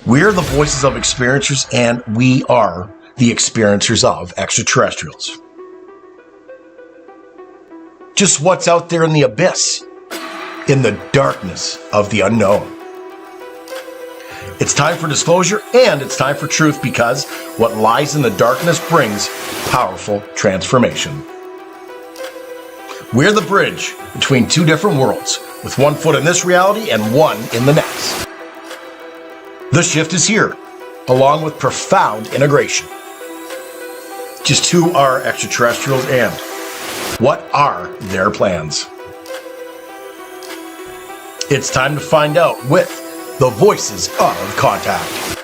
We're the voices of experiencers, and we are the experiencers of extraterrestrials. Just what's out there in the abyss, in the darkness of the unknown. It's time for disclosure and it's time for truth, because what lies in the darkness brings powerful transformation. We're the bridge between two different worlds, with one foot in this reality and one in the next. The shift is here, along with profound integration. Just who are extraterrestrials and what are their plans? It's time to find out with the Voices of Contact.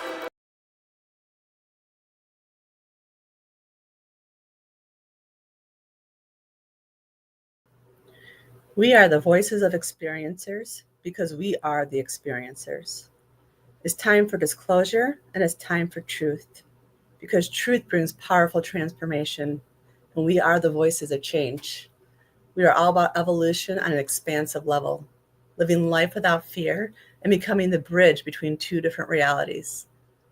We are the voices of experiencers because we are the experiencers. It's time for disclosure and it's time for truth, because truth brings powerful transformation, and we are the voices of change. We are all about evolution on an expansive level, living life without fear and becoming the bridge between two different realities.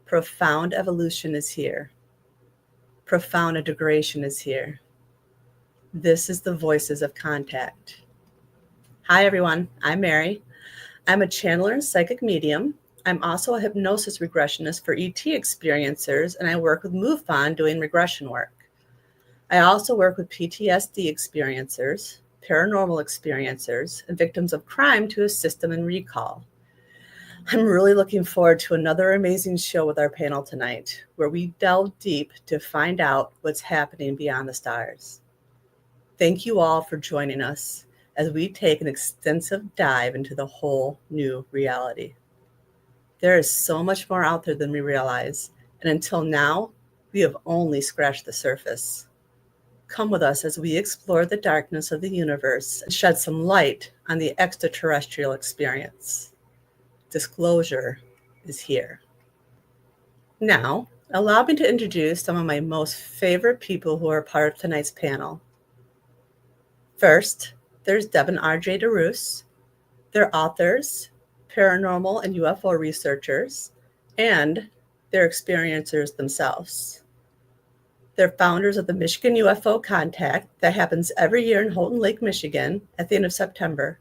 Profound evolution is here. Profound integration is here. This is the Voices of Contact. Hi, everyone. I'm Mary. I'm a channeler and psychic medium. I'm also a hypnosis regressionist for ET experiencers, and I work with MUFON doing regression work. I also work with PTSD experiencers, paranormal experiencers, and victims of crime to assist them in recall. I'm really looking forward to another amazing show with our panel tonight, where we delve deep to find out what's happening beyond the stars. Thank you all for joining us as we take an extensive dive into the whole new reality. There is so much more out there than we realize, and until now, we have only scratched the surface. Come with us as we explore the darkness of the universe and shed some light on the extraterrestrial experience. Disclosure is here. Now, allow me to introduce some of my most favorite people who are part of tonight's panel. First, there's Deb and RJ DeRoos. They're authors, paranormal and UFO researchers, and they're experiencers themselves. They're founders of the Michigan UFO Contact that happens every year in Houghton Lake, Michigan at the end of September.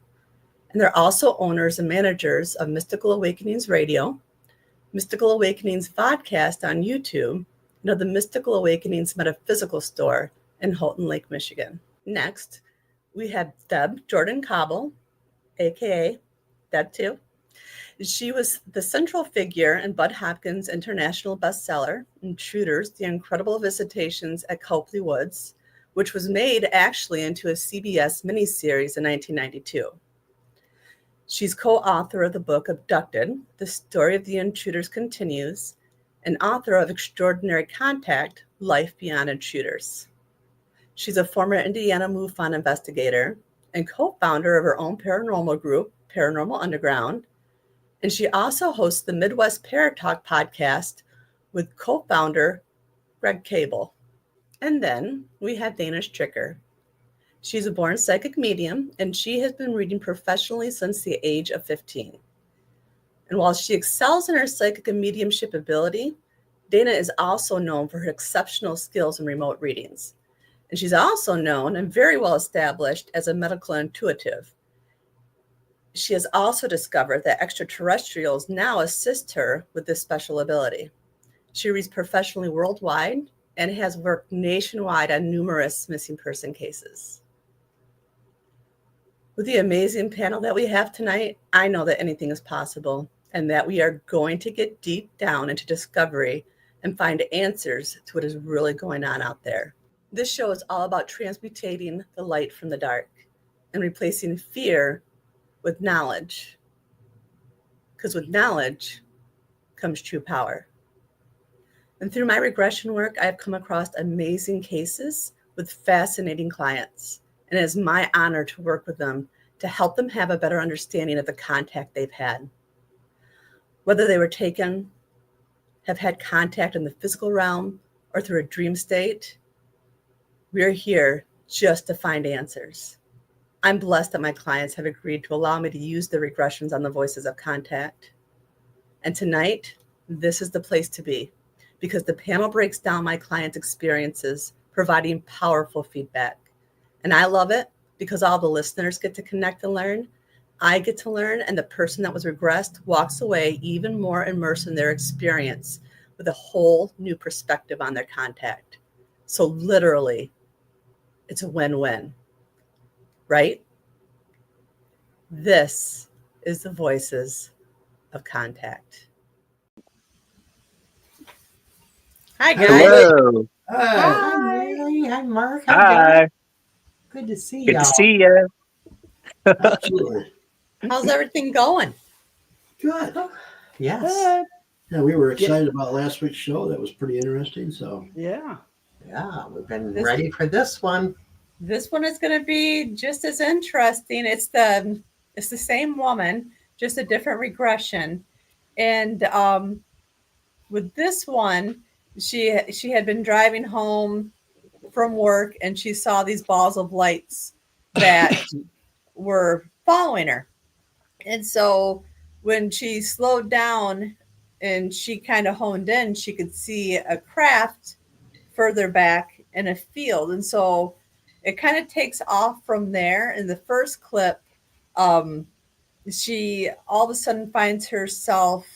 And they're also owners and managers of Mystical Awakenings Radio, Mystical Awakenings Vodcast on YouTube, and of the Mystical Awakenings Metaphysical Store in Houghton Lake, Michigan. Next, we have Deb Jordan Cobble, aka Deb 2. She was the central figure in Bud Hopkins' international bestseller, Intruders, The Incredible Visitations at Copley Woods, which was made actually into a CBS miniseries in 1992. She's co-author of the book Abducted, The Story of the Intruders Continues, and author of Extraordinary Contact, Life Beyond Intruders. She's a former Indiana MUFON investigator and co-founder of her own paranormal group, Paranormal Underground. And she also hosts the Midwest Paratalk podcast with co-founder Greg Cable. And then we have Dana Stricker. She's a born psychic medium, and she has been reading professionally since the age of 15. And while she excels in her psychic and mediumship ability, Dana is also known for her exceptional skills in remote readings. And she's also known and very well established as a medical intuitive. She has also discovered that extraterrestrials now assist her with this special ability. She reads professionally worldwide and has worked nationwide on numerous missing person cases. With the amazing panel that we have tonight, I know that anything is possible and that we are going to get deep down into discovery and find answers to what is really going on out there. This show is all about transmutating the light from the dark and replacing fear with knowledge. Because with knowledge comes true power. And through my regression work, I have come across amazing cases with fascinating clients. And it is my honor to work with them to help them have a better understanding of the contact they've had. Whether they were taken, have had contact in the physical realm, or through a dream state, we're here just to find answers. I'm blessed that my clients have agreed to allow me to use the regressions on the Voices of Contact. And tonight, this is the place to be because the panel breaks down my clients' experiences, providing powerful feedback. And I love it because all the listeners get to connect and learn. I get to learn, and the person that was regressed walks away even more immersed in their experience with a whole new perspective on their contact. So, literally, it's a win-win, right? This is the voices of contact. Hi, guys. Hello. Hi, Mary. Hi, Mark. Hi, Deb. Hi. Good to see Good y'all. to see you. Absolutely. How's everything going? Good. Yes. Good. Yeah, we were excited about last week's show. That was pretty interesting. So Yeah. Yeah, we've been This- ready for this one. This one is going to be just as interesting. It's the same woman, just a different regression. And with this one, she had been driving home from work and she saw these balls of lights that were following her. And so when she slowed down and she kind of honed in, she could see a craft further back in a field. And so it kind of takes off from there. In the first clip, she all of a sudden finds herself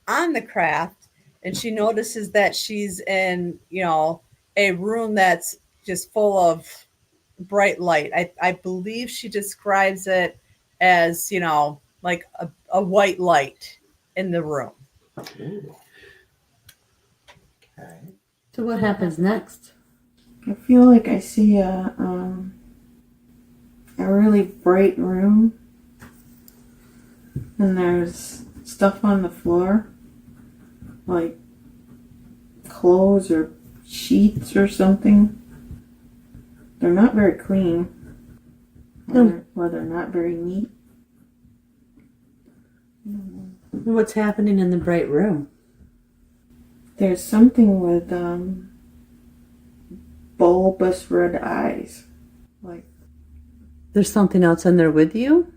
on the craft and she notices that she's in, a room that's just full of bright light. I believe she describes it as, like a white light in the room. Ooh. Okay. So what happens next? I feel like I see a really bright room, and there's stuff on the floor, like clothes or sheets or something. They're not very clean, or they're not very neat. What's happening in the bright room? There's something with bulbous red eyes, like. There's something else in there with you?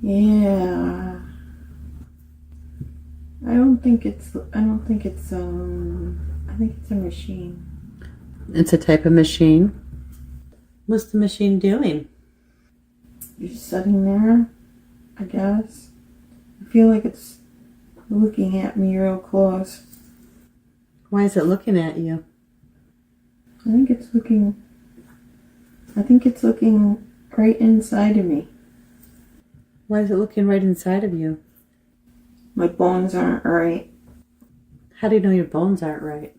Yeah. I think it's a machine. It's a type of machine. What's the machine doing? Just sitting there, I guess. I feel like it's looking at me real close. Why is it looking at you? I think it's looking right inside of me. Why is it looking right inside of you? My bones aren't right. How do you know your bones aren't right?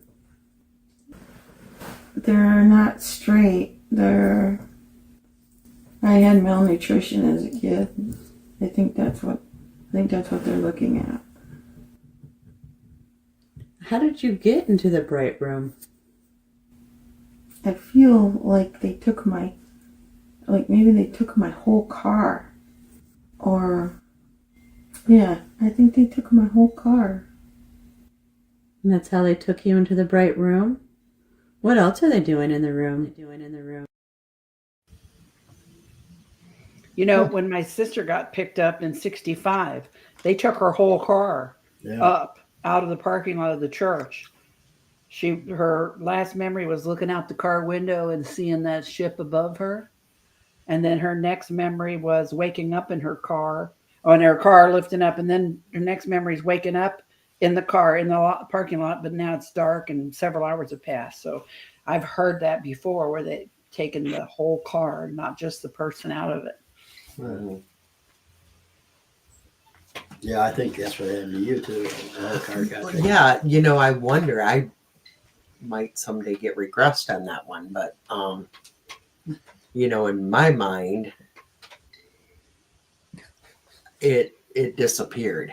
They're not straight. I had malnutrition as a kid. I think that's what they're looking at. How did you get into the bright room? I feel like maybe they took my whole car. Or, yeah, I think they took my whole car. And that's how they took you into the bright room? What else are they doing in the room? You know, when my sister got picked up in 65, they took her whole car up out of the parking lot of the church. Her last memory was looking out the car window and seeing that ship above her. And then her next memory was waking up in her car, and her car lifting up. And then her next memory is waking up in the car in the parking lot, but now it's dark and several hours have passed. So I've heard that before where they've taken the whole car, not just the person out of it. Mm-hmm. Yeah, I think that's what happened to you too. The whole car got taken. Yeah, I wonder. I might someday get regressed on that one, but in my mind, it disappeared.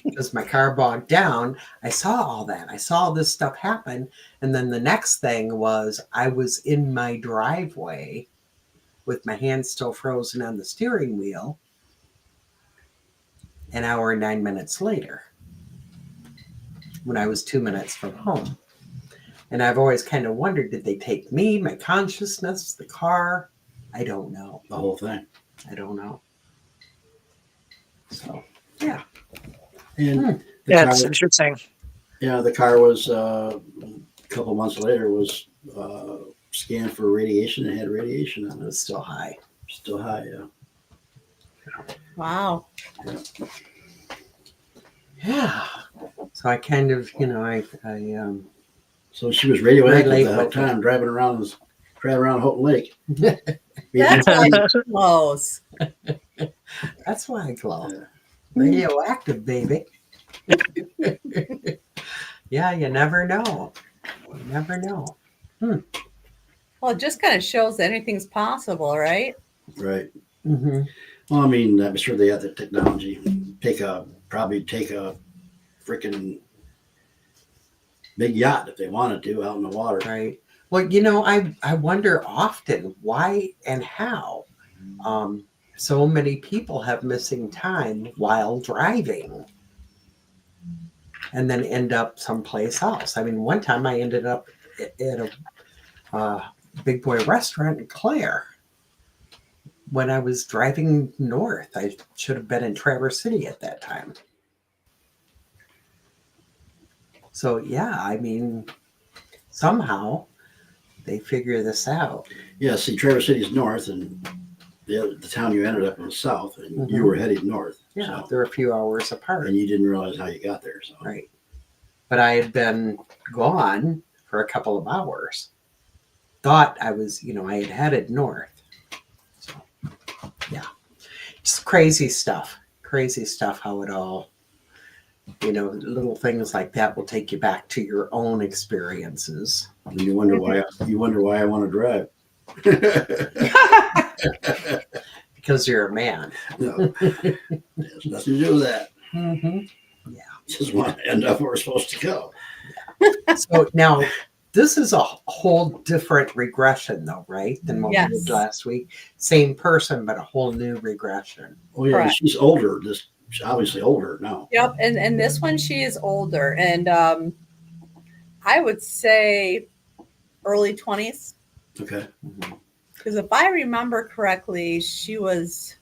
Because my car bogged down. I saw all that. I saw this stuff happen. And then the next thing was I was in my driveway with my hands still frozen on the steering wheel an hour and 9 minutes later when I was 2 minutes from home. And I've always kind of wondered, did they take me, my consciousness, the car? I don't know. The whole thing. I don't know. So, yeah. And the Yeah, car, it's interesting. yeah, the car was a couple months later was scanned for radiation and had radiation on It it. was still high. Still high, yeah. Wow. Yeah. So I kind of, I So she was radioactive relate the whole with it. time, driving around Houghton Lake. That's why she knows. That's why I glow. Yeah. Radioactive, baby. Yeah, you never know. You never know. Well, it just kind of shows that anything's possible, right? Right. Mm-hmm. Well, I mean, I'm sure they have the technology. Probably take a freaking big yacht if they wanted to out in the water. Right. Well, I wonder often why and how so many people have missing time while driving and then end up someplace else. I mean, one time I ended up at a big boy restaurant in Clare when I was driving north. I should have been in Traverse City at that time. So, yeah, I mean, somehow they figure this out. Yeah, see, Traverse City's north, and the town you ended up in was south, and you Mhm. were headed north. Yeah, So, they're a few hours apart. and you didn't realize how you got there. So, Right. But I had been gone for a couple of hours. Thought I was, I had headed north. So, yeah. Just crazy stuff. Crazy stuff how it all, little things like that will take you back to your own experiences. and you wonder why I want to drive. Because you're a man. No, it has nothing to do with that. Mm-hmm. Just want to end up where we're supposed to go. So now this is a whole different regression though, right? Than what we Yes. did last week. Same person, but a whole new regression. Oh yeah, Correct. she's older. She's obviously older now. Yep. And this one, she is older. And I would say early 20s. Okay. Because if I remember correctly, she was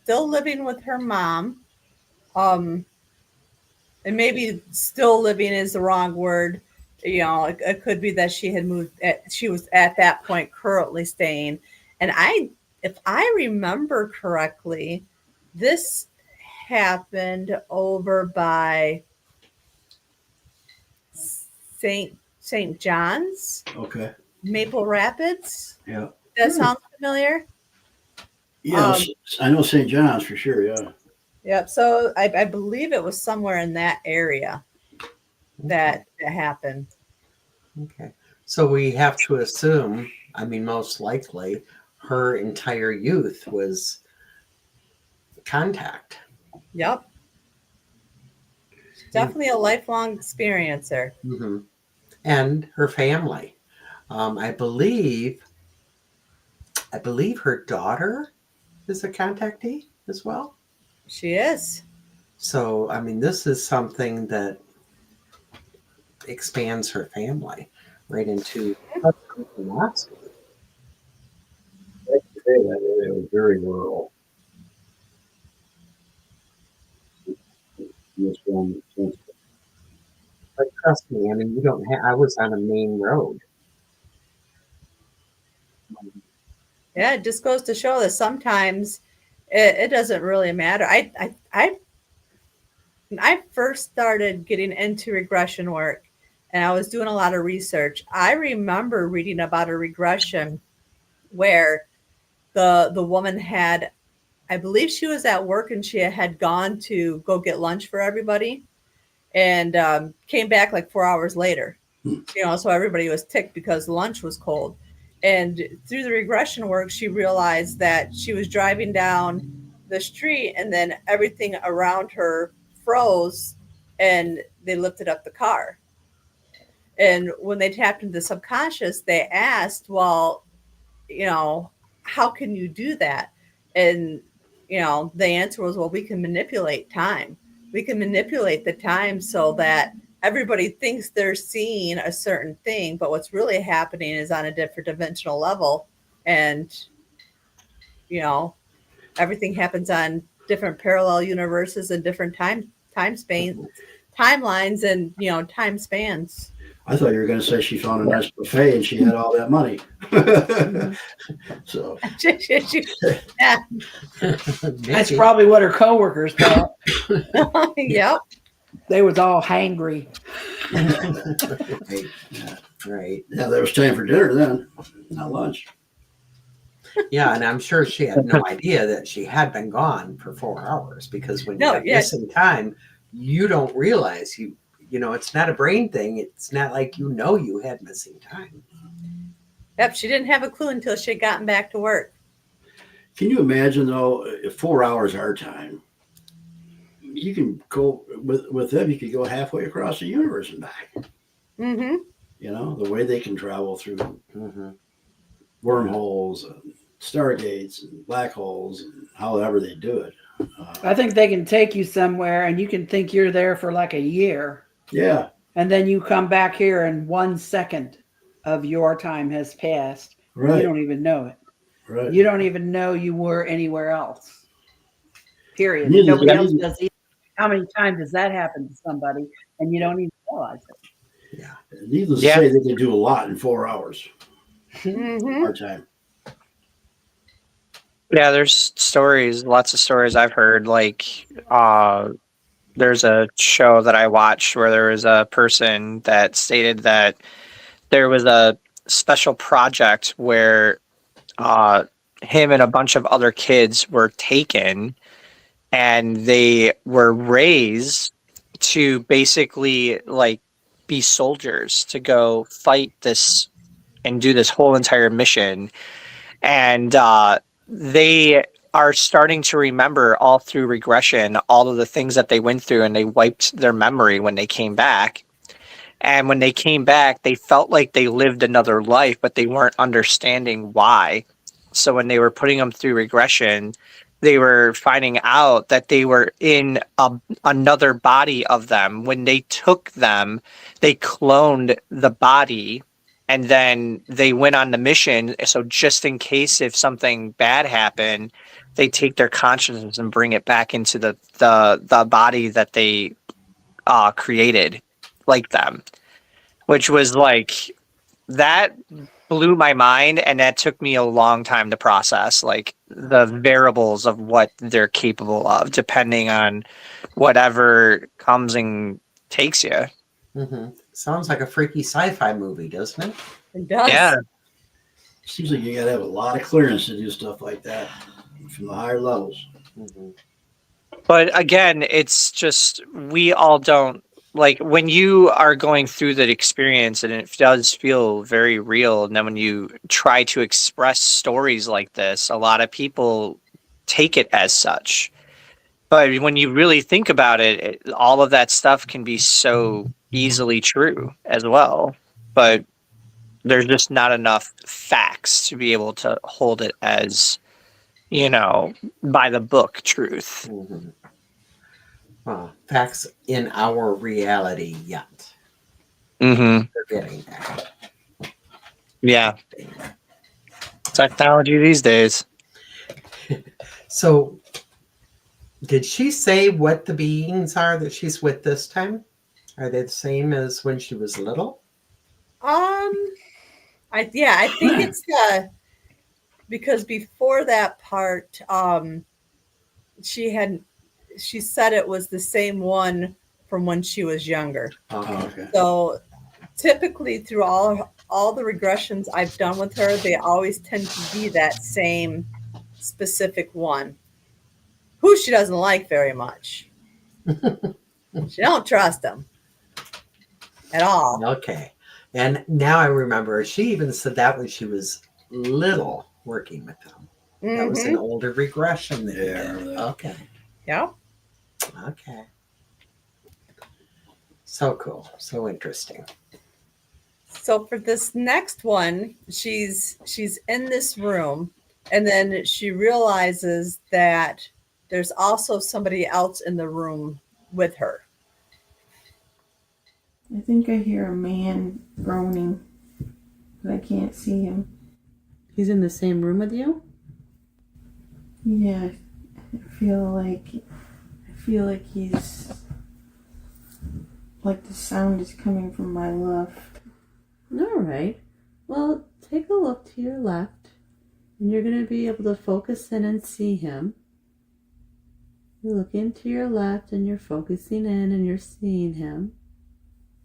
still living with her mom. And maybe still living is the wrong word. It could be that she had moved. She was at that point currently staying. And if I remember correctly, this happened over by St. John's, Okay. Maple Rapids. Yeah. That sounds familiar. Yeah, I know St. John's for sure. Yeah. Yep. So I believe it was somewhere in that area that happened. Okay. So we have to assume, I mean, most likely her entire youth was contact. Yep. Definitely a lifelong experiencer. Mm-hmm. And her family. I believe her daughter is a contactee as well. She is. So, I mean, this is something that expands her family right into lots. Back in the day, that area was very rural. But trust me, I mean, you don't have, I was on a main road. Yeah, it just goes to show that sometimes it doesn't really matter. When I first started getting into regression work and I was doing a lot of research, I remember reading about a regression where the woman had, I believe she was at work and she had gone to go get lunch for everybody and came back like 4 hours later. So everybody was ticked because lunch was cold. And through the regression work, she realized that she was driving down the street and then everything around her froze and they lifted up the car. And when they tapped into the subconscious, they asked, well, how can you do that? And, the answer was, well, we can manipulate time. We can manipulate the time so that everybody thinks they're seeing a certain thing, but what's really happening is on a different dimensional level. And, everything happens on different parallel universes and different timelines and time spans. I thought you were going to say she found a nice buffet and she had all that money. So Yeah. That's probably what her coworkers thought. Yep. They was all hangry. Right. Yeah, there was time for dinner then, not lunch. Yeah, and I'm sure she had no idea that she had been gone for 4 hours, because when you have missing time, you don't realize you know, it's not a brain thing. It's not like you had missing time. Yep, she didn't have a clue until she had gotten back to work. Can you imagine though, if 4 hours our time, you can go with them, you could go halfway across the universe and back. Mm-hmm. You know, the way they can travel through wormholes and stargates and black holes and however they do it. I think they can take you somewhere and you can think you're there for like a year. Yeah. And then you come back here and 1 second of your time has passed. Right. You don't even know it. Right. You don't even know you were anywhere else. Period. Nobody else does either. How many times does that happen to somebody and you don't even realize it? Yeah. Needless to say, they can do a lot in 4 hours. Mm-hmm. Our time. Yeah, there's lots of stories I've heard. Like, there's a show that I watched where there was a person that stated that there was a special project where him and a bunch of other kids were taken and they were raised to basically like be soldiers to go fight this and do this whole entire mission. And they are starting to remember all through regression all of the things that they went through, and they wiped their memory when they came back. And when they came back, they felt like they lived another life, but they weren't understanding why. So when they were putting them through regression, they were finding out that they were in another body of them. When they took them, they cloned the body, and then they went on the mission. So just in case if something bad happened, they take their consciousness and bring it back into the body that they created like them, which was like, that blew my mind, and that took me a long time to process, like the variables of what they're capable of depending on whatever comes and takes you. Mm-hmm. Sounds like a freaky sci-fi movie, doesn't it? It does. Yeah. Seems like you got to have a lot of clearance to do stuff like that from the higher levels. Mm-hmm. But again, it's just, we all don't, like, when you are going through that experience and it does feel very real, and then when you try to express stories like this, a lot of people take it as such. But when you really think about it, all of that stuff can be so easily true as well. But there's just not enough facts to be able to hold it as, by the book truth. Mm-hmm. Facts in our reality yet. Mm-hmm. They're getting there. Yeah. Technology these days. So, did she say what the beings are that she's with this time? Are they the same as when she was little? I think it's because before that part, she said it was the same one from when she was younger. Okay. So typically through all the regressions I've done with her, they always tend to be that same specific one who she doesn't like very much. She don't trust him at all. Okay. And now I remember she even said that when she was little working with them. Mm-hmm. That was an older regression that you did. Okay. Yeah. Okay. So cool. So interesting. So for this next one, she's in this room, and then she realizes that there's also somebody else in the room with her. I think I hear a man groaning, but I can't see him. He's in the same room with you? Yeah, I feel like he's like the sound is coming from my left. All right. Well, take a look to your left, and you're going to be able to focus in and see him. You're looking to your left, and you're focusing in, and you're seeing him.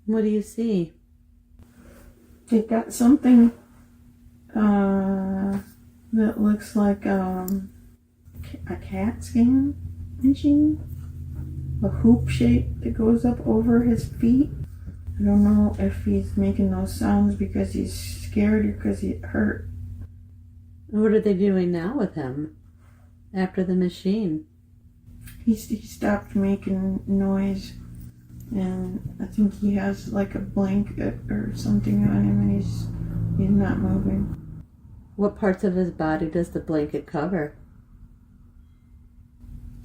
What do you see? They've got something that looks like a CAT scan machine. A hoop shape that goes up over his feet. I don't know if he's making those sounds because he's scared or because he's hurt. What are they doing now with him after the machine? He stopped making noise, and I think he has like a blanket or something on him, and he's not moving. What parts of his body does the blanket cover?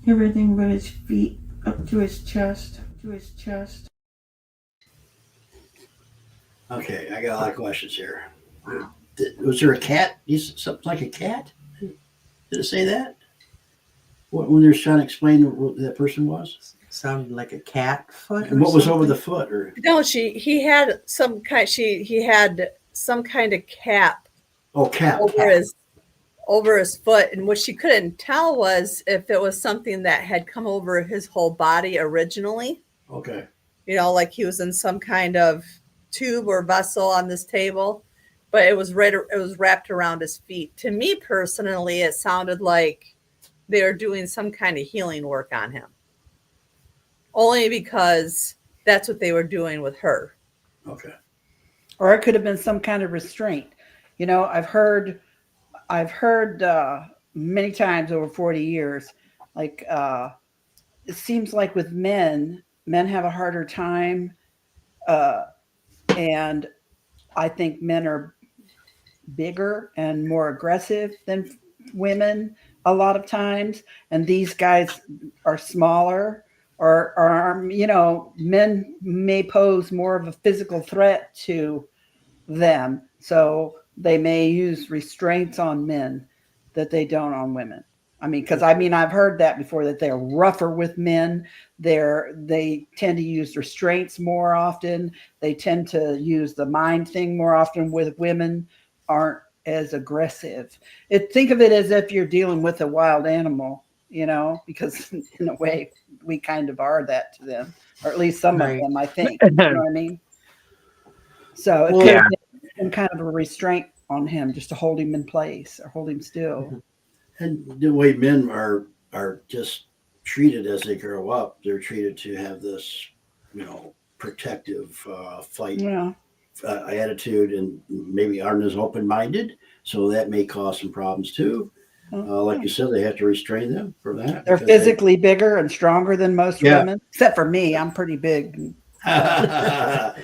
Everything but his feet up to his chest. Okay, I got a lot of questions here. Was there a cat? Something like a cat? Did it say that? When they were trying to explain what that person was? Sounded like a cat foot. And what was over the foot? Or No, he had some kind. He had some kind of cap cap. over his foot, and what she couldn't tell was if it was something that had come over his whole body originally. Okay. You know, like he was in some kind of tube or vessel on this table, but it was wrapped around his feet. To me personally, it sounded like they were doing some kind of healing work on him. Only because that's what they were doing with her. Okay. Or it could have been some kind of restraint. You know, I've heard many times over 40 years, like it seems like with men have a harder time, and I think men are bigger and more aggressive than women a lot of times, and these guys are smaller, or you know, men may pose more of a physical threat to them, so they may use restraints on men that they don't on women. I mean, because I've heard that before, that they're rougher with men. They tend to use restraints more often. They tend to use the mind thing more often. With women, aren't as aggressive. Think of it as if you're dealing with a wild animal, you know, because in a way we kind of are that to them, or at least some of them, I think. You know what I mean? So it could have been some kind of a restraint on him just to hold him in place or hold him still. And the way men are just treated as they grow up, they're treated to have this, you know, protective fight attitude, and maybe aren't as open-minded, so that may cause some problems too. Like you said, they have to restrain them for that. They're physically bigger and stronger than most women, except for me. I'm pretty big. You know,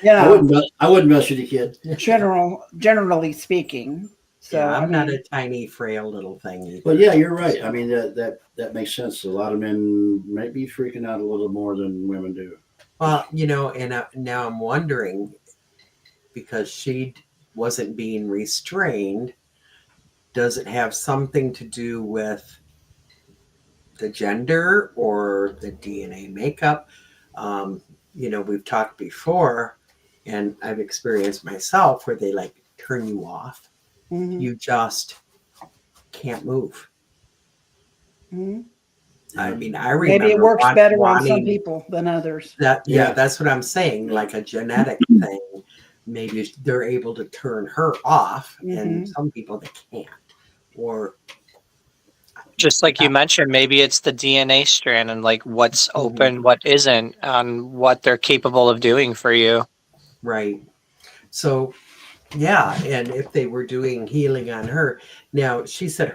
I wouldn't mess with you, kid. Generally speaking. So yeah, I'm not a tiny, frail little thing either. But yeah, you're right. I mean, that makes sense. A lot of men might be freaking out a little more than women do. Well, you know, and now I'm wondering, because she wasn't being restrained, does it have something to do with the gender or the DNA makeup? You know, we've talked before, and I've experienced myself where they like turn you off. Mm-hmm. You just can't move. Mm-hmm. I mean, I remember maybe it works better on some people than others. That's what I'm saying. Like a genetic thing. Maybe they're able to turn her off, and some people they can't. Or just like you mentioned, maybe it's the DNA strand and like what's open, what isn't, on what they're capable of doing for you. Right. So, yeah, and if they were doing healing on her, now she said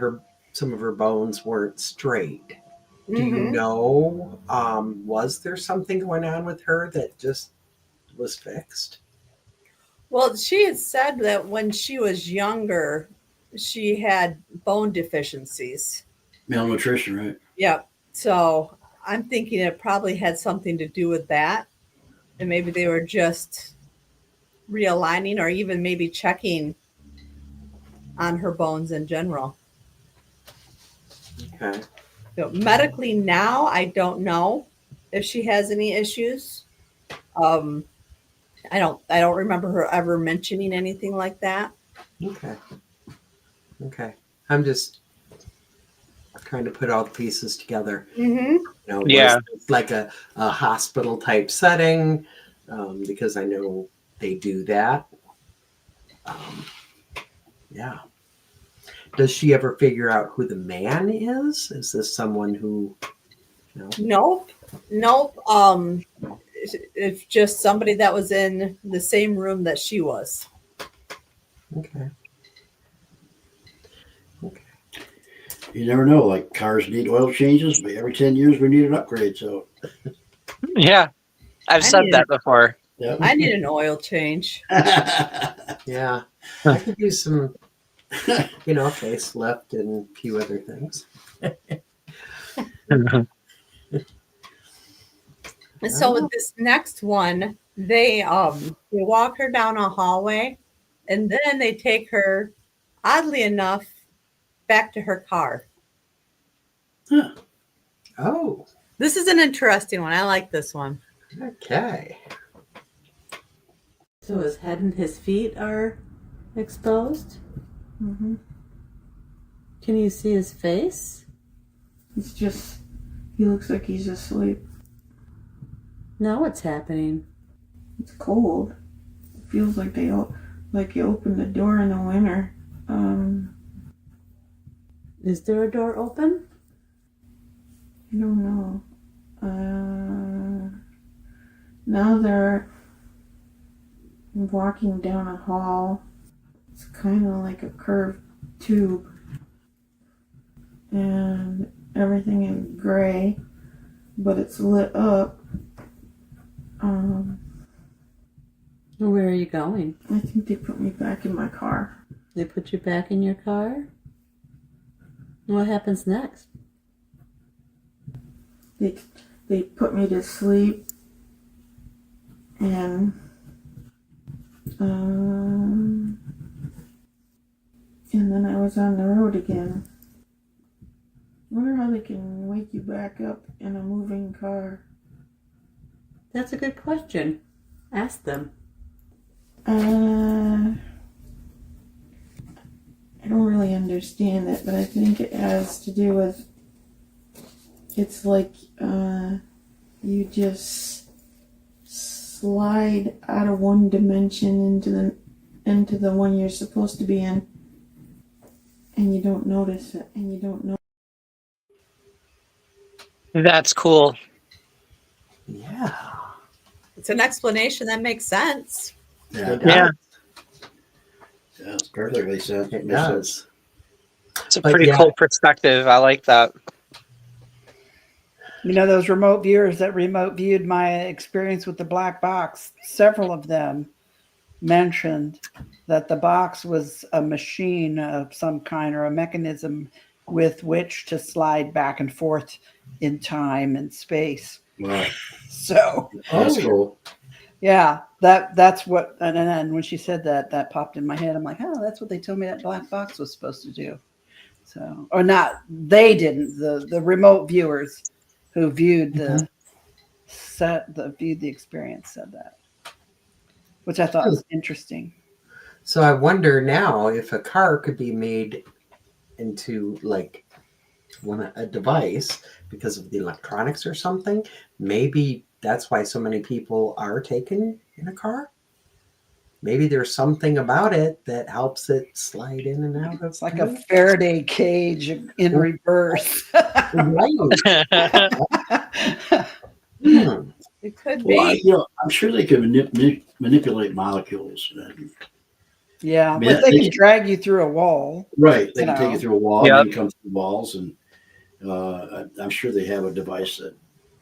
some of her bones weren't straight. Do you know, was there something going on with her that just was fixed? Well, she had said that when she was younger, she had bone deficiencies. Malnutrition, right? Yep. So I'm thinking it probably had something to do with that. And maybe they were just realigning or even maybe checking on her bones in general. Okay. Medically now, I don't know if she has any issues. I don't remember her ever mentioning anything like that. Okay. I'm just trying to put all the pieces together. Mm-hmm. Yeah. It's like a hospital type setting, because I know they do that. Yeah. Does she ever figure out who the man is? Is this someone who? Nope. It's just somebody that was in the same room that she was. Okay. You never know. Like cars need oil changes, but every 10 years we need an upgrade. So Yeah. I've said that before. yeah. I need an oil change. Yeah. I could use some, facelift and a few other things. And so with this next one, they walk her down a hallway, and then they take her, oddly enough, back to her car. Huh. Oh. This is an interesting one. I like this one. Okay. So his head and his feet are exposed? Mm-hmm. Can you see his face? He looks like he's asleep. Now what's happening? It's cold. It feels like like you opened the door in the winter. Is there a door open? I don't know. Now they're walking down a hall. It's kind of like a curved tube. And everything is gray, but it's lit up. Where are you going? I think they put me back in my car. They put you back in your car? What happens next? They put me to sleep, and then I was on the road again. Wonder how they can wake you back up in a moving car. That's a good question. Ask them. I don't really understand it, but I think it has to do with, it's like you just slide out of one dimension into the one you're supposed to be in, and you don't notice it, and you don't know. That's cool. Yeah. It's an explanation that makes sense. Yeah. Yeah. Yeah, it's perfectly sense. It does. It's a pretty cool perspective. I like that. Those remote viewers that remote viewed my experience with the black box, several of them mentioned that the box was a machine of some kind or a mechanism with which to slide back and forth in time and space. Wow. So That's cool. yeah, that's what, and when she said that popped in my head. I'm like, oh, that's what they told me that black box was supposed to do. So, or not, they didn't. The remote viewers who viewed the viewed the experience said that, which I thought was interesting. So I wonder now if a car could be made into like a device because of the electronics or something. Maybe that's why so many people are taken in a car. Maybe there's something about it that helps it slide in and out. It's like a Faraday cage in reverse. It could be. Well, I'm sure they can manipulate molecules. Yeah, but they can drag you through a wall. Right, they can take you through a wall Yep. and come through walls, and I'm sure they have a device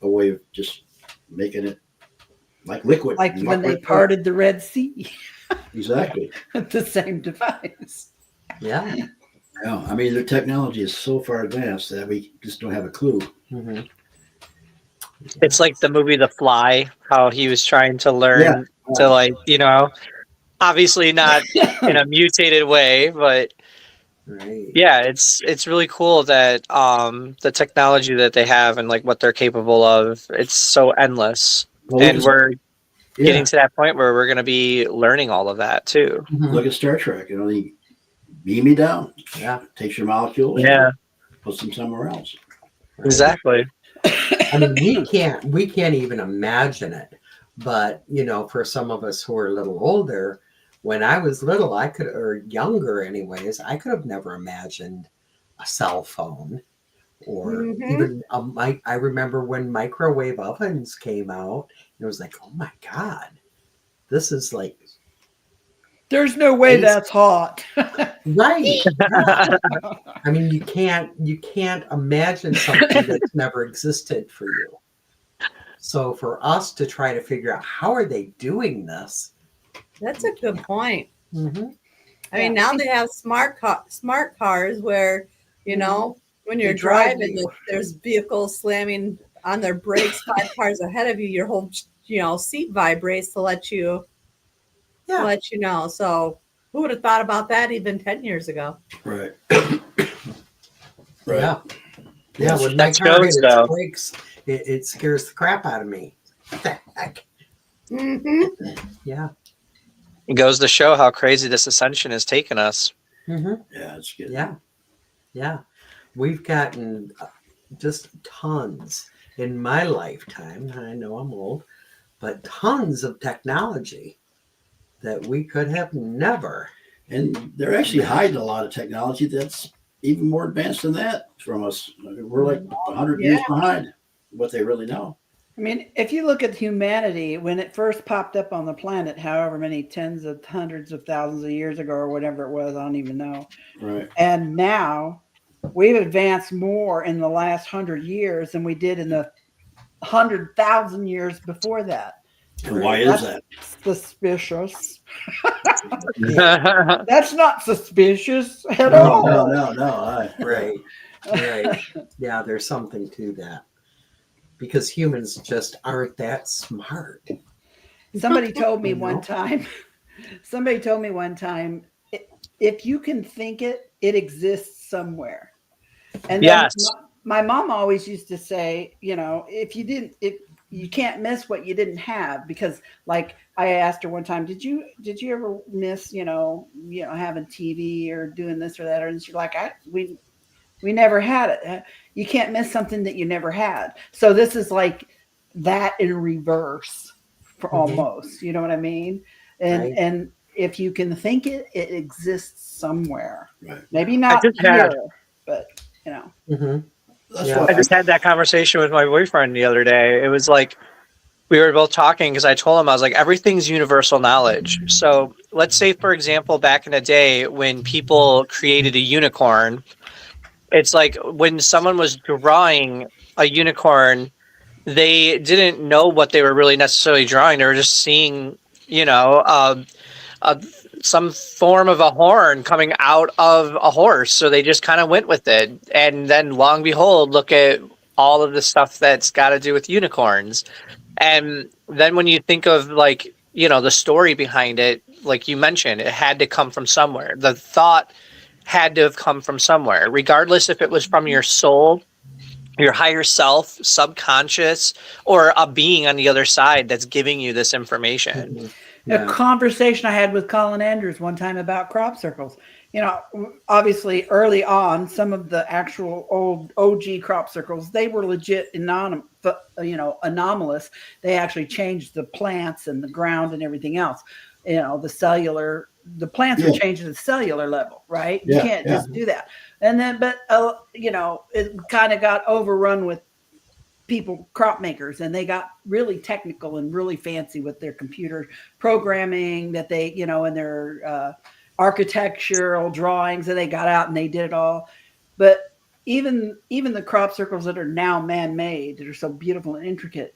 a way of just making it like liquid. Like when they parted the Red Sea. Exactly. The same device. Yeah. Yeah, I mean, the technology is so far advanced that we just don't have a clue. Mm-hmm. It's like the movie The Fly, how he was trying to learn to, obviously not in a mutated way, but Right. Yeah, it's really cool that the technology that they have and like what they're capable of, it's so endless. Well, And we're getting yeah, to that point where we're going to be learning all of that too. Mhm. look at Star Trek. You know, they beam me down. Yeah. Takes your molecules. Yeah, Puts them somewhere else. Right. exactly. I mean, we can't even imagine it. But for some of us who are a little older, when I was little, I could, or younger, anyways, I could have never imagined a cell phone or even a mic. I remember when microwave ovens came out, it was like, oh my god, this is like There's no way space. that's hot. Right. Yeah. I mean, you can't imagine something that's never existed for you. So for us to try to figure out how are they doing this. That's a good point. Mm-hmm. I mean, now they have smart cars where, when you're They drive driving, you. there's vehicles slamming on their brakes 5 cars ahead of you. Your whole, seat vibrates to let you know. So who would have thought about that even 10 years ago? Right. Yeah. Yeah. When my That car hit shows, its though. brakes, it scares the crap out of me. What the heck? Mm-hmm. Yeah. It goes to show how crazy this ascension has taken us. Mm-hmm. Yeah, it's good. Yeah. Yeah. We've gotten just tons in my lifetime. I know I'm old, but tons of technology that we could have never. And they're actually hiding a lot of technology that's even more advanced than that from us. We're like 100 years behind what they really know. I mean, if you look at humanity, when it first popped up on the planet, however many tens of hundreds of thousands of years ago or whatever it was, I don't even know. Right. And now we've advanced more in the last 100 years than we did in the 100,000 years before that. And why is that? Suspicious. That's not suspicious at all. No. Right. Right. Yeah, there's something to that. Because humans just aren't that smart. Somebody told me one time, if you can think it, it exists somewhere. And then Yes. my mom always used to say, if you can't miss what you didn't have, because like I asked her one time, did you ever miss, having TV or doing this or that? And she's like, we never had it. You can't miss something that you never had. So this is like that in reverse for almost, you know what I mean? And if you can think it, it exists somewhere. Right. Maybe not here, but Mm-hmm. I just had that conversation with my boyfriend the other day. It was like we were both talking because I told him, I was like, everything's universal knowledge. So let's say, for example, back in the day when people created a unicorn, it's like when someone was drawing a unicorn, they didn't know what they were really necessarily drawing. They were just seeing, some form of a horn coming out of a horse. So they just kind of went with it. And then long behold, look at all of the stuff that's got to do with unicorns. And then when you think of the story behind it, like you mentioned, it had to come from somewhere. The thought had to have come from somewhere, regardless if it was from your soul, your higher self, subconscious, or a being on the other side that's giving you this information. Mm-hmm. A conversation I had with Colin Andrews one time about crop circles. Obviously early on, some of the actual old OG crop circles, they were legit anomalous. They actually changed the plants and the ground and everything else. The plants were changed to the cellular level, right? You can't just do that. And then, but it kind of got overrun with crop makers, and they got really technical and really fancy with their computer programming that they, and their architectural drawings that they got out and they did it all. But even the crop circles that are now man-made, that are so beautiful and intricate,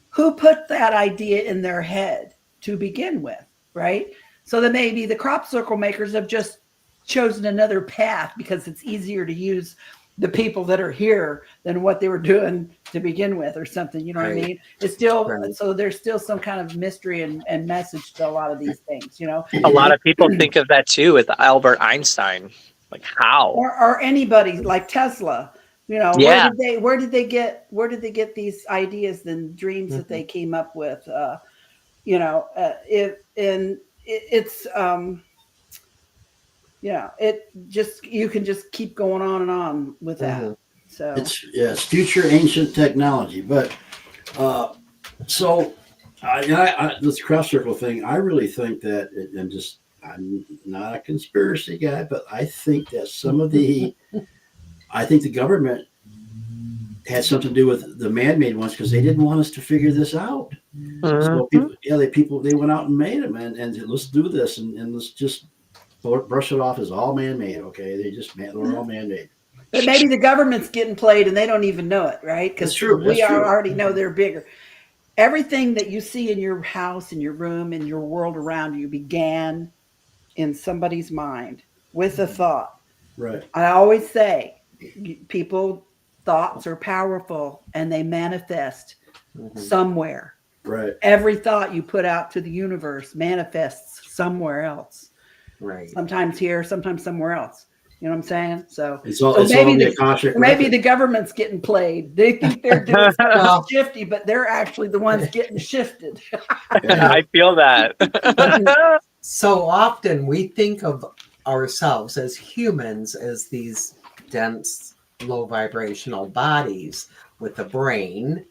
who put that idea in their head to begin with, right? So that maybe the crop circle makers have just chosen another path because it's easier to use the people that are here than what they were doing to begin with or something, you know what I mean? It's still, so there's still some kind of mystery and message to a lot of these things, A lot of people think of that too with Albert Einstein. Like how? Or anybody like Tesla. Yeah. Where did they get these ideas and dreams that they came up with? It just, you can just keep going on and on with that. So it's future ancient technology, but so this crop circle thing, I really think that I'm not a conspiracy guy, but I think that I think the government had something to do with the man-made ones because they didn't want us to figure this out. So they went out and made them, and let's do this, and let's just brush it off as all man-made. Okay, they're all man-made. But maybe the government's getting played and they don't even know it, right? Because we already know they're bigger. Everything that you see in your house, in your room, in your world around you began in somebody's mind with a thought. Right. I always say, thoughts are powerful and they manifest somewhere. Right. Every thought you put out to the universe manifests somewhere else. Right. Sometimes here, sometimes somewhere else. You know what I'm saying? So, maybe the government's getting played. They think they're doing something shifty, but they're actually the ones getting shifted. I feel that. So often we think of ourselves as humans as these dense, low vibrational bodies with a brain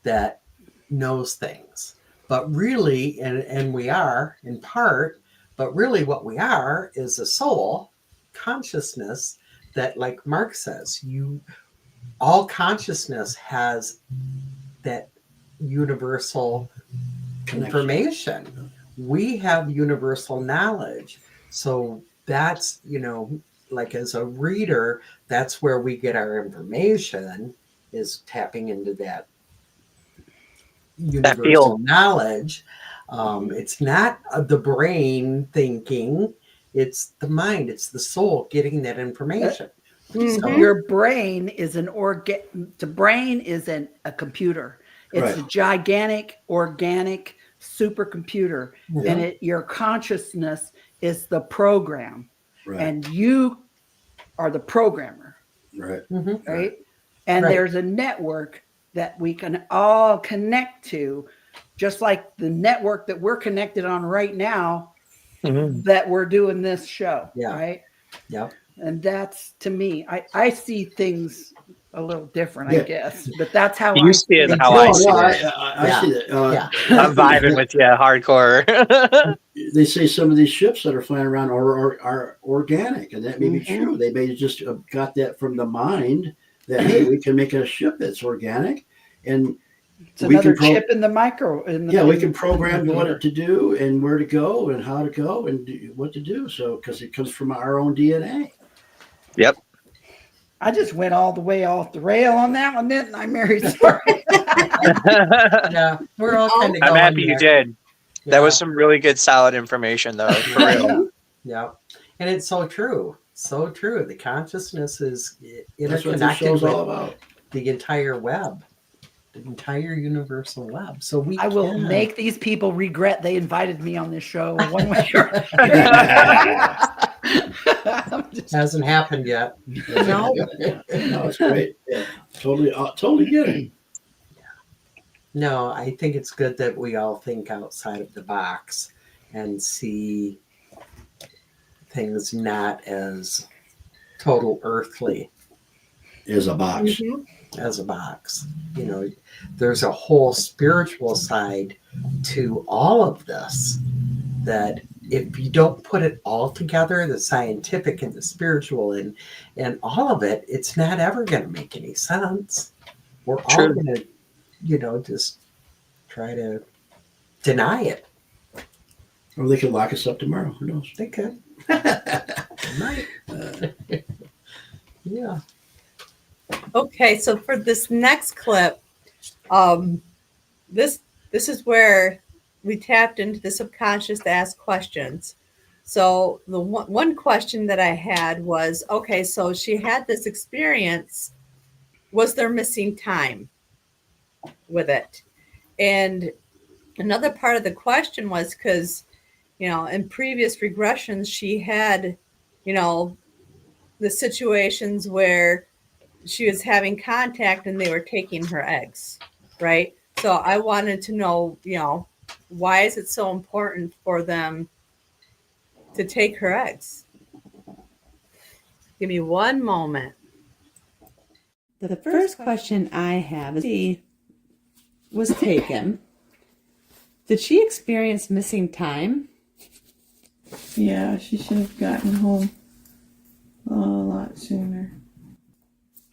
that knows things. But really, and we are in part, but really what we are is a soul consciousness that, like Mark says, all consciousness has that universal information. We have universal knowledge. So that's, like as a reader, that's where we get our information, is tapping into that universal knowledge. It's not the brain thinking. It's the mind, it's the soul getting that information. So your brain is the brain isn't a computer. It's a gigantic organic supercomputer, and your consciousness is the program, and you are the programmer, right? And there's a network that we can all connect to, just like the network that we're connected on right now. That we're doing this show, right? Yeah. And that's, to me, I see things a little different, I guess. But that's how I see it. How I see it. I see that. I'm vibing with you, hardcore. They say some of these ships that are flying around are organic, and that may be true. They may just got that from the mind that, hey, we can make a ship that's organic, and it's another chip in the micro. We can program what to do and where to go and how to go and what to do. So, because it comes from our own DNA. Yep. I just went all the way off the rail on that one, didn't I, Mary? Sorry. Yeah, we're all kind of. I'm happy you did. Yeah. That was some really good, solid information, though. For real. Yeah, and it's so true. So true. The consciousness is interconnected with all about. The entire web. The entire universal web. So I will make these people regret they invited me on this show one way or Hasn't happened yet. No, it's great. Yeah, totally get it. No, I think it's good that we all think outside of the box and see things not as total earthly. As a box. As a box. There's a whole spiritual side to all of this that if you don't put it all together, the scientific and the spiritual and all of it, it's not ever going to make any sense. We're all going to, just try to deny it. Or they could lock us up tomorrow. Who knows? They could. Might. Yeah. Okay, so for this next clip, this is where we tapped into the subconscious to ask questions. So the one question that I had was, okay, so she had this experience. Was there missing time with it? And another part of the question was because, in previous regressions, she had, the situations where she was having contact and they were taking her eggs, right? So I wanted to know, why is it so important for them to take her eggs? Give me one moment. The first question I have is, she was taken. Did she experience missing time? Yeah, she should have gotten home a lot sooner.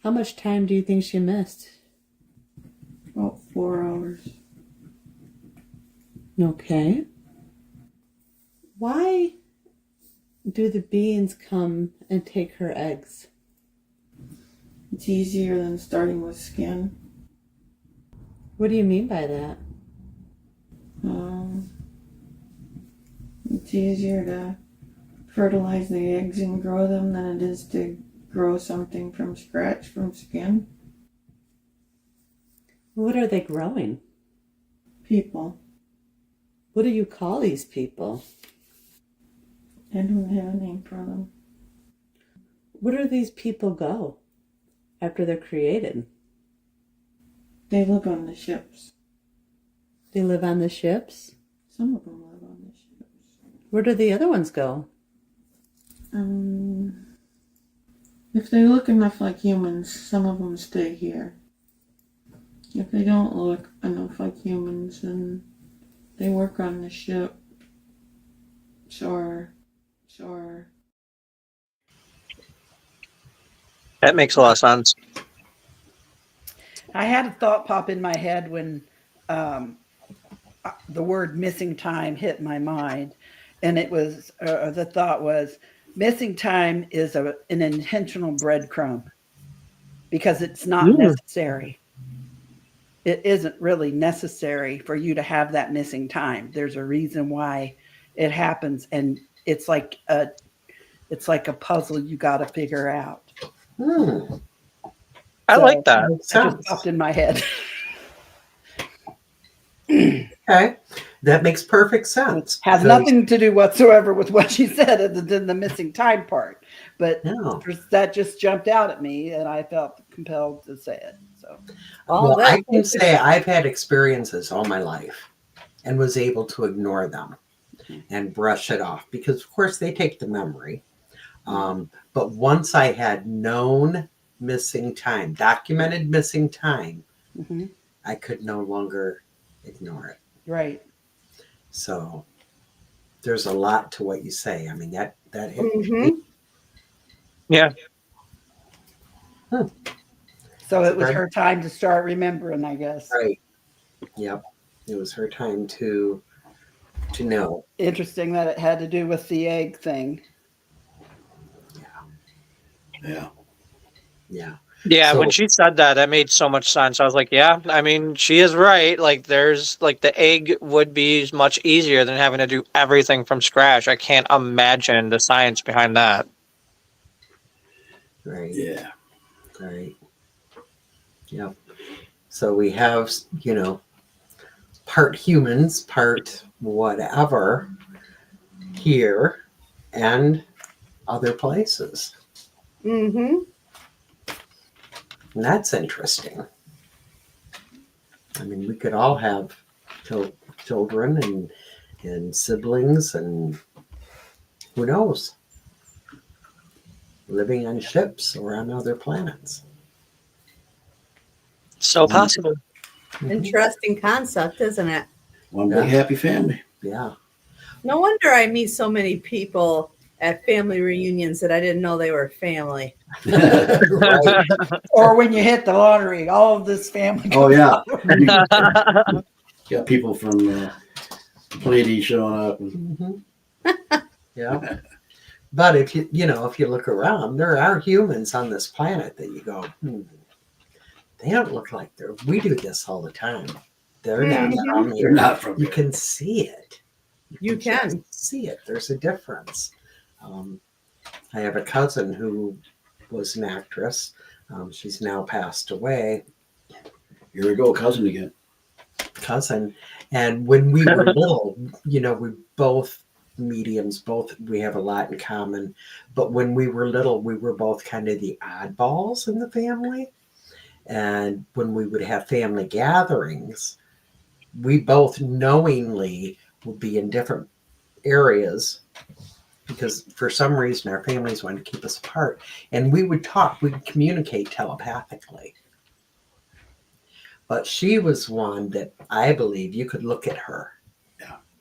How much time do you think she missed? About 4 hours. Okay. Why do the beings come and take her eggs? It's easier than starting with skin. What do you mean by that? It's easier to fertilize the eggs and grow them than it is to grow something from scratch from skin. What are they growing? People. What do you call these people? I don't have a name for them. Where do these people go after they're created? They live on the ships. They live on the ships? Some of them live on the ships. Where do the other ones go? If they look enough like humans, some of them stay here. If they don't look enough like humans, then they work on the ship. Sure. That makes a lot of sense. I had a thought pop in my head when the word missing time hit my mind. And it was, the thought was, missing time is an intentional breadcrumb because it's not necessary. It isn't really necessary for you to have that missing time. There's a reason why it happens. And it's like a puzzle you got to figure out. I like that. It just popped in my head. Okay, that makes perfect sense. Has nothing to do whatsoever with what she said other than the missing time part. But that just jumped out at me and I felt compelled to say it. So, well, I can say I've had experiences all my life and was able to ignore them and brush it off because, of course, they take the memory. But once I had known missing time, documented missing time, I could no longer ignore it. Right. So there's a lot to what you say. I mean, that hit Mm-hmm. Yeah. So it was her time to start remembering, I guess. Right. Yep. It was her time to know. Interesting that it had to do with the egg thing. Yeah. Yeah. Yeah, So, when she said that, that made so much sense. I was like, yeah, I mean, she is right. Like, there's, like, the egg would be much easier than having to do everything from scratch. I can't imagine the science behind that. right. Yeah. Right. Yep. So we have, part humans, part whatever here and other places. Mm-hmm. And that's interesting. I mean, we could all have children and siblings and who knows, living on ships or on other planets. So possible. Interesting concept, isn't it? One big happy family. Yeah. No wonder I meet so many people at family reunions that I didn't know they were family. Right. Or when you hit the lottery, all of this family. Oh, yeah. Got people from Pleiades showing up. Yeah. But if you look around, there are humans on this planet that you go, they don't look like we do this all the time. They're not from here. They're not from You here. can see it. You can just see it. There's a difference. I have a cousin who was an actress. She's now passed away. Here we go, cousin again. Cousin. And when we were little, we both mediums. Both, we have a lot in common. But when we were little, we were both kind of the oddballs in the family. And when we would have family gatherings, we both knowingly would be in different areas because for some reason our families wanted to keep us apart. And we would talk, we'd communicate telepathically. But she was one that I believe you could look at her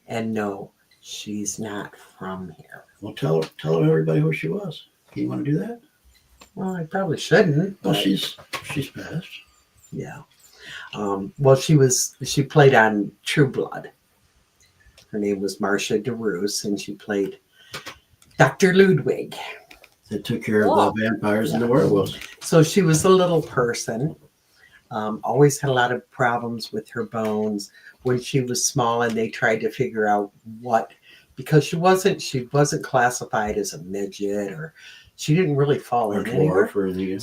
and know she's not from here. Well, tell everybody who she was. You want to do that? Well, I probably shouldn't. Well, she's passed. Yeah. Well, she played on True Blood. Her name was Marcia DeRoos, and she played Dr. Ludwig. That took care of the vampires and the werewolves. So she was a little person. Always had a lot of problems with her bones when she was small, and they tried to figure out because she wasn't classified as a midget, or she didn't really fall in anywhere. Or anything.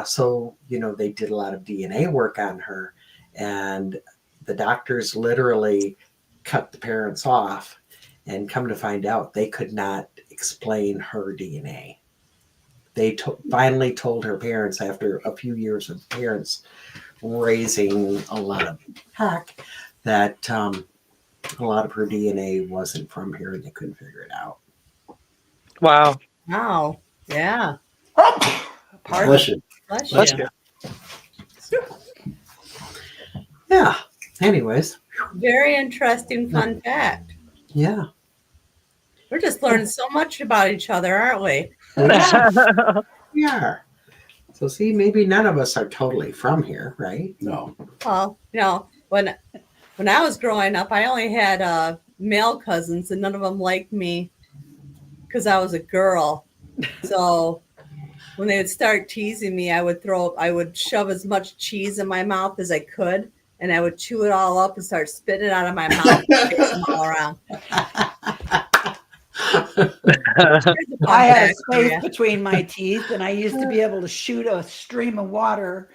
So they did a lot of DNA work on her, and the doctors literally cut the parents off, and come to find out they could not explain her DNA. They finally told her parents, after a few years of parents raising a lot of heck, that a lot of her DNA wasn't from here, and they couldn't figure it out. Wow. Wow. Yeah. Bless you. Bless you. Yeah. Anyways. Very interesting fun fact. Yeah. We're just learning so much about each other, aren't we? Yeah. So see, maybe none of us are totally from here, right? No. Well, when I was growing up, I only had male cousins, and none of them liked me because I was a girl. So when they would start teasing me, I would shove as much cheese in my mouth as I could, and I would chew it all up and start spitting it out of my mouth and chase them all around. I had a space between my teeth, and I used to be able to shoot a stream of water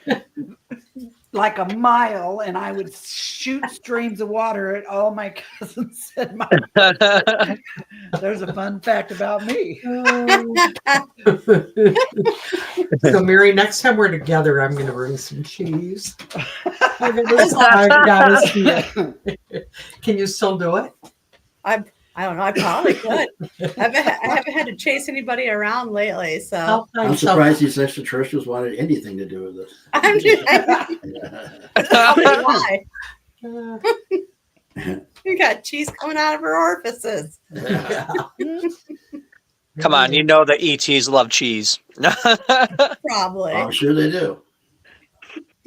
like a mile, and I would shoot streams of water at all my cousins. There's a fun fact about me. So, Mary, next time we're together, I'm going to bring some cheese. I've got us here. Can you still do it? I don't know. I probably could. I haven't had to chase anybody around lately, so I'm surprised these extraterrestrials wanted anything to do with this. I'm just why. You got cheese coming out of her orifices. Yeah. Come on, you know the ETs love cheese. Probably. I'm sure they do.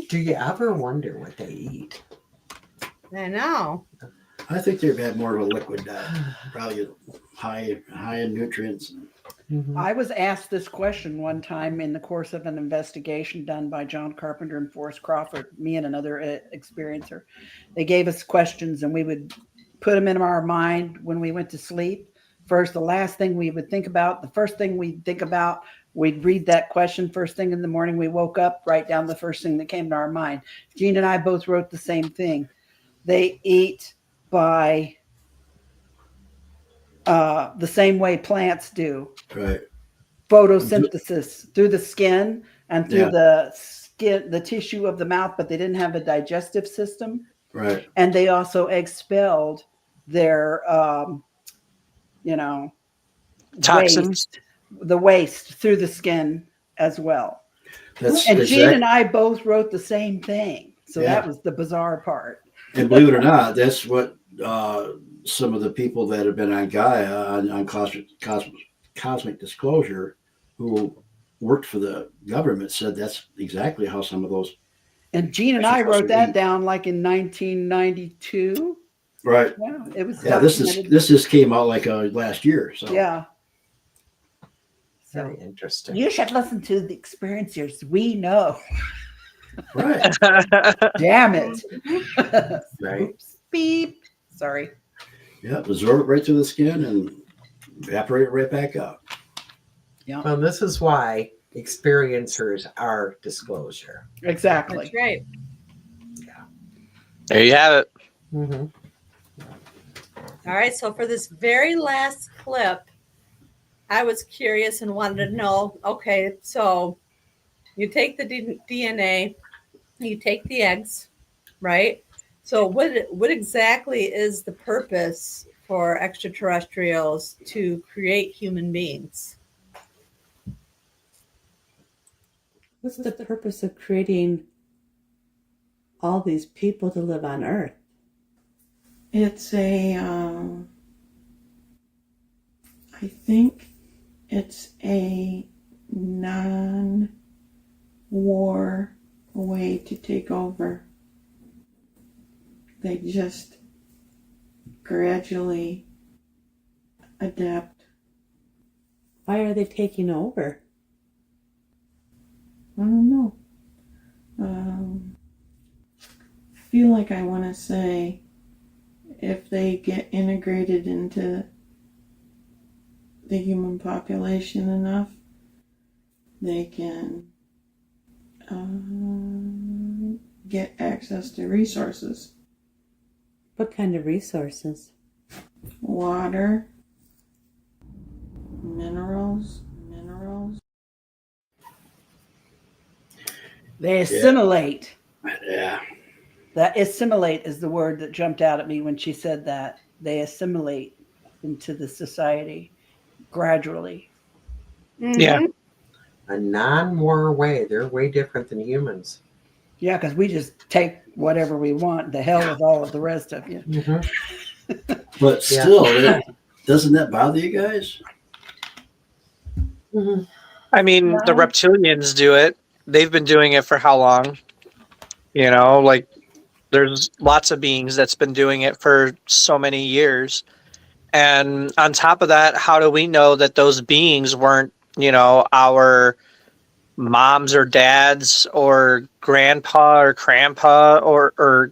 Do you ever wonder what they eat? I know. I think they've had more of a liquid diet, probably high in nutrients. Mm-hmm. I was asked this question one time in the course of an investigation done by John Carpenter and Forrest Crawford, me and another experiencer. They gave us questions, and we would put them in our mind when we went to sleep. First, the last thing we would think about, the first thing we'd think about, we'd read that question first thing in the morning. We woke up, write down the first thing that came to our mind. Jean and I both wrote the same thing. They eat by the same way plants do. Right. Photosynthesis through the skin and through the tissue of the mouth, but they didn't have a digestive system. Right. And they also expelled their, Toxins. the waste through the skin as well. And Jean and I both wrote the same thing. So that was the bizarre part. And believe it or not, that's what some of the people that have been on Gaia, on Cosmic Disclosure, who worked for the government, said that's exactly how some of those. And Jean and I wrote that down like in 1992. Right. Yeah, it was. Yeah, this just came out like last year. So yeah. Very interesting. You should listen to the experiencers. We know. Right. Damn it. Right. Oops. Beep. Sorry. Yeah, absorb it right through the skin and evaporate it right back out. Yeah. Well, this is why experiencers are disclosure. Exactly. That's right. There you have it. Mm-hmm. All right. So for this very last clip, I was curious and wanted to know, okay, so you take the DNA, you take the eggs, right? So what exactly is the purpose for extraterrestrials to create human beings? What's the purpose of creating all these people to live on Earth? It's I think it's a non-war way to take over. They just gradually adapt. Why are they taking over? I don't know. I feel like I want to say if they get integrated into the human population enough, they can get access to resources. What kind of resources? Water, minerals. They assimilate. Yeah. That assimilate is the word that jumped out at me when she said that. They assimilate into the society gradually. Yeah. A non-war way. They're way different than humans. Yeah, because we just take whatever we want. The hell with all of the rest of you. But still, doesn't that bother you guys? I mean, the reptilians do it. They've been doing it for how long? You know, like there's lots of beings that's been doing it for so many years. And on top of that, how do we know that those beings weren't, our moms or dads or grandpa or grandpa or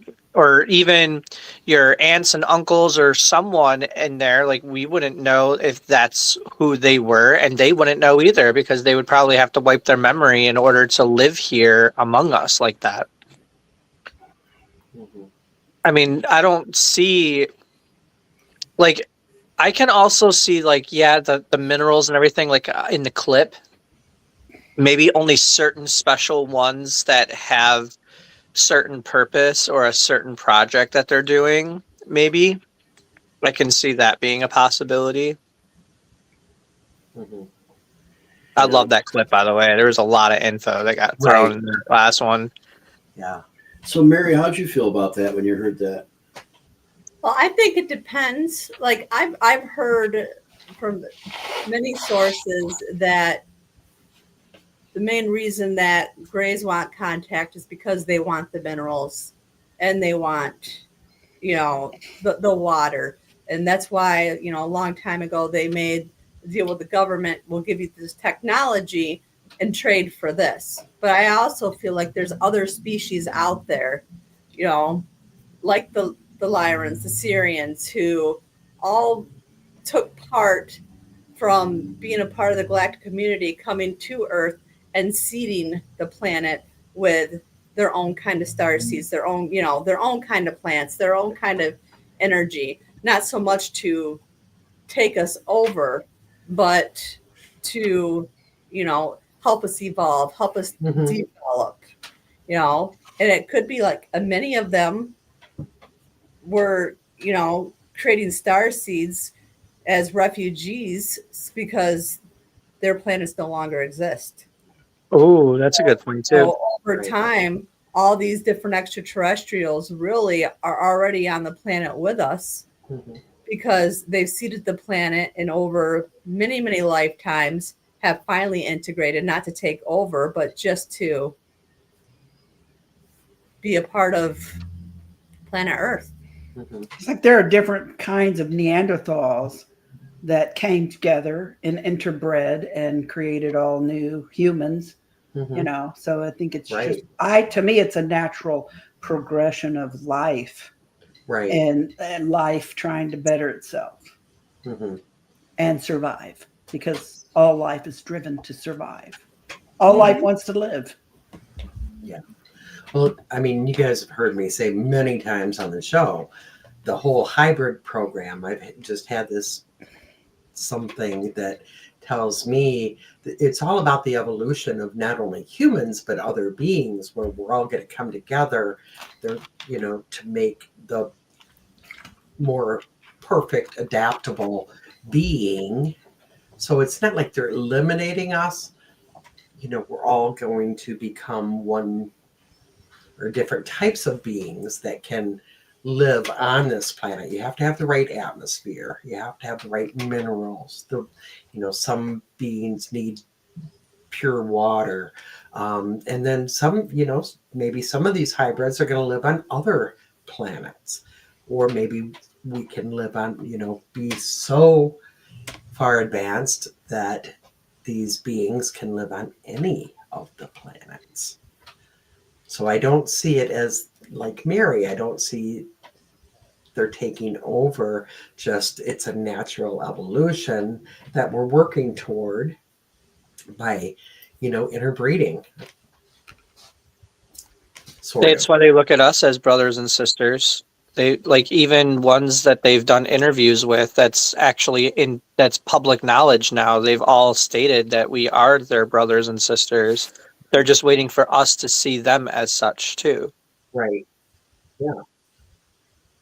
even your aunts and uncles or someone in there? Like, we wouldn't know if that's who they were, and they wouldn't know either, because they would probably have to wipe their memory in order to live here among us like that. I mean, I don't see, like, I can also see, like, yeah, the minerals and everything, like, in the clip, maybe only certain special ones that have certain purpose or a certain project that they're doing, maybe. I can see that being a possibility. I love that clip, by the way. There was a lot of info that got thrown in the last one. Yeah. So, Mary, how'd you feel about that when you heard that? Well, I think it depends. Like I've heard from many sources that the main reason that Greys want contact is because they want the minerals and they want, the water. And that's why, a long time ago, they made a deal with the government. We'll give you this technology and trade for this. But I also feel like there's other species out there, like the Lyrans, the Syrians, who all took part from being a part of the galactic community, coming to Earth and seeding the planet with their own kind of star seeds, their own kind of plants, their own kind of energy. Not so much to take us over, but to, help us evolve, help us develop, and it could be like many of them were, creating star seeds as refugees because their planets no longer exist. Oh, that's a good point too. So over time, all these different extraterrestrials really are already on the planet with us because they've seeded the planet and over many, many lifetimes have finally integrated, not to take over, but just to be a part of planet Earth. It's like there are different kinds of Neanderthals that came together and interbred and created all new humans, so I think it's to me, it's a natural progression of life, right? And life trying to better itself and survive, because all life is driven to survive. All life wants to live. Yeah. Well, I mean, you guys have heard me say many times on the show the whole hybrid program, I've just had this something that tells me that it's all about the evolution of not only humans but other beings, where we're all going to come together, to make the more perfect, adaptable being. So it's not like they're eliminating us. We're all going to become one or different types of beings that can live on this planet. You have to have the right atmosphere. You have to have the right minerals. Some beings need pure water. And then some, maybe some of these hybrids are going to live on other planets. Or maybe we can live on, be so far advanced that these beings can live on any of the planets. So I don't see it as like Mary. I don't see they're taking over. Just it's a natural evolution that we're working toward by, interbreeding. That's why they look at us as brothers and sisters. They like even ones that they've done interviews with. That's actually that's public knowledge now. They've all stated that we are their brothers and sisters. They're just waiting for us to see them as such too. Right. Yeah.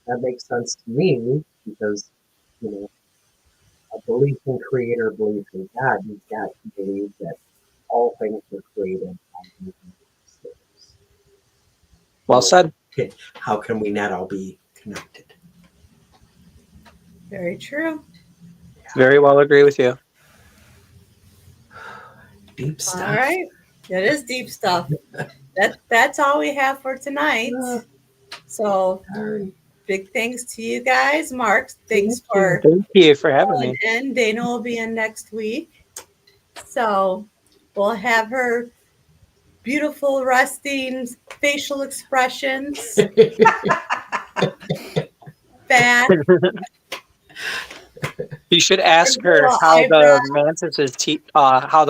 That makes sense to me because, a belief in Creator, belief in God, you've got to believe that all things were created by things. Well said. How can we not all be connected? Very true. Very well agree with you. Deep stuff. All right. It is deep stuff. That's all we have for tonight. So big thanks to you guys. Mark, thank you for having me. And Dana will be in next week. So we'll have her beautiful resting facial expressions. Fat. You should ask her how the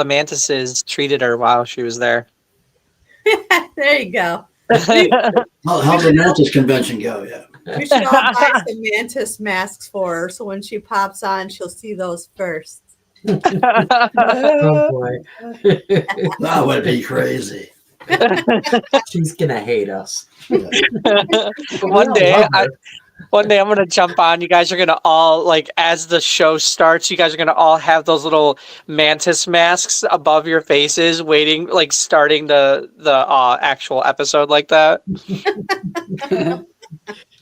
mantises treated her while she was there. There you go. How's the mantis convention go? Yeah. We should all buy some mantis masks for her, so when she pops on, she'll see those first. Oh boy. That would be crazy. She's gonna hate us. One day I'm gonna jump on. You guys are gonna all as the show starts. You guys are gonna all have those little mantis masks above your faces, waiting, starting the actual episode like that.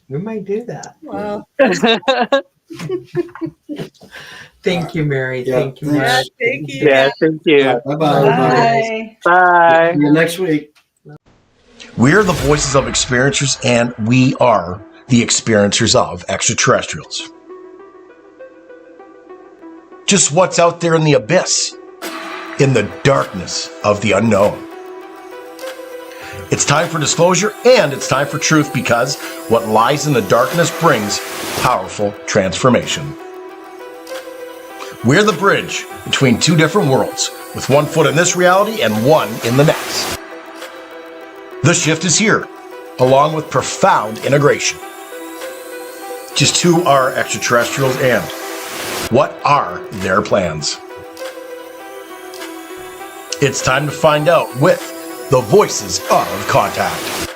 We might do that. Well, thank you, Mary. Yeah, thank you. yeah, thank you. Yeah, thank you. Bye-bye. Bye. Bye. See you next week. We're the voices of experiencers, and we are the experiencers of extraterrestrials. Just what's out there in the abyss, in the darkness of the unknown. It's time for disclosure and it's time for truth, because what lies in the darkness brings powerful transformation. We're the bridge between two different worlds, with one foot in this reality and one in the next. The shift is here, along with profound integration. Just who are extraterrestrials and what are their plans? It's time to find out with the Voices of Contact.